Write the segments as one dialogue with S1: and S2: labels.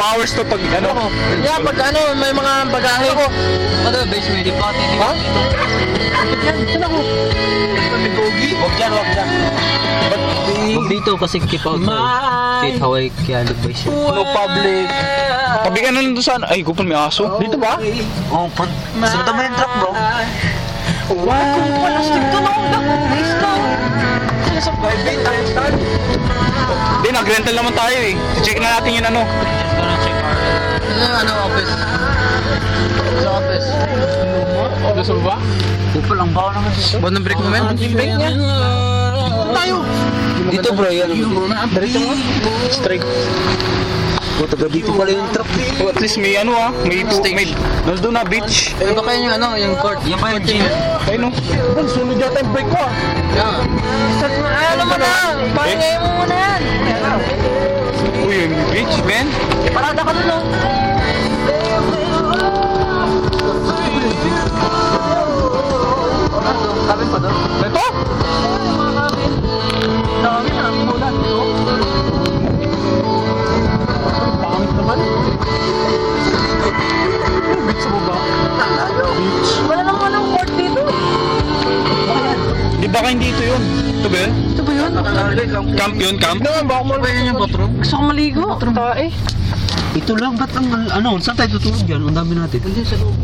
S1: hours to pag ano?
S2: Yeah, pag ano, may mga bagahe.
S3: Ano, base may dipati.
S2: Ha? Saan ako?
S1: Huwag dyan. Ba't
S3: Huwag dito kasi keep out. Kahit Hawaii kaya nag-buy siya.
S1: no public? Tabi ka na lang doon saan? Ay, kupal may aso. Dito ba?
S3: Oo, pag sinundan mo yung truck bro.
S2: Wow! Palastig to no? Nice to! Sila sa private, tayo start.
S1: Hindi, nag-rental naman tayo eh. Check na natin yung ano.
S3: Ano, office? Sa office.
S2: Gusto mo ba?
S3: Kupal ang bawa naman siya.
S2: Buwan ng break mo, men? Yung break niya. Tayo!
S3: Dito bro, yan.
S2: Diretso mo? Straight.
S3: O, taga dito pala yung truck.
S1: So, at least may ano nandun na beach.
S3: Ano ba kayo yung ano, yung court? Yan ba yung gym?
S1: Ayun no.
S2: Sunod yata yung break ko ah.
S3: Yeah.
S2: Start mo. Ay, alam mo na! Pangayin mo muna yan!
S1: Uy, yung beach, man.
S2: Parada ka nun, no?
S3: Kabin pa doon.
S1: Ito?
S2: Dami na, mulan. Pangit naman. Beach mo ba? Beach. Wala naman ang court dito.
S1: Di ba kayo dito yun? Ito ba yun?
S2: Ito ba yun?
S1: Camp yun, camp?
S2: Naman ba ako mo ba yun yung bathroom? Gusto ko maligo. Bathroom ba eh?
S3: Ito lang, ba't ang ano, saan tayo tutulog yan? Ang dami natin.
S2: Hindi sa loob.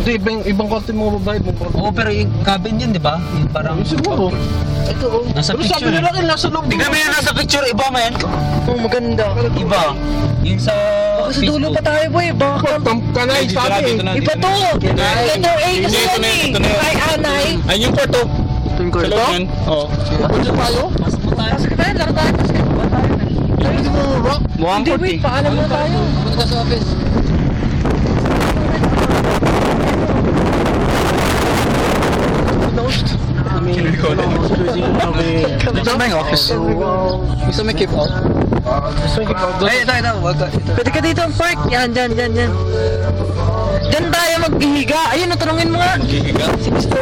S2: Hindi, ibang konti mga babae mo.
S3: Oo, pero yung cabin yun, di ba? Yung parang...
S2: Siguro. Ito oh.
S3: Nasa
S2: Pero
S3: picture
S2: sabi nila rin nasa loob.
S3: Tignan mo yan nasa picture, iba man.
S2: Oh, maganda.
S3: Iba. Yung sa
S2: Baka sa dulo pa tayo boy. Baka
S1: Kanay, sabi.
S2: Iba to. Ito A kasi yan eh. Ay, anay.
S1: Ayun yung kwarto.
S2: Ito yung
S1: Sa loob yan. Oo.
S2: Pwede tayo? Pasok tayo, laro tayo. Basketball tayo. Hindi mo ba?
S1: Mukhang
S2: Hindi,
S1: court
S2: wait.
S1: eh.
S2: Paalam na tayo.
S3: Punta sa office.
S1: Dito ba yung office?
S3: Gusto mo keep out? Ay, ito.
S2: Pwede ka dito ang park. Yan. Diyan tayo maghihiga. Ayun, natulungin mo nga.
S1: Gigiga?
S2: Si Mr.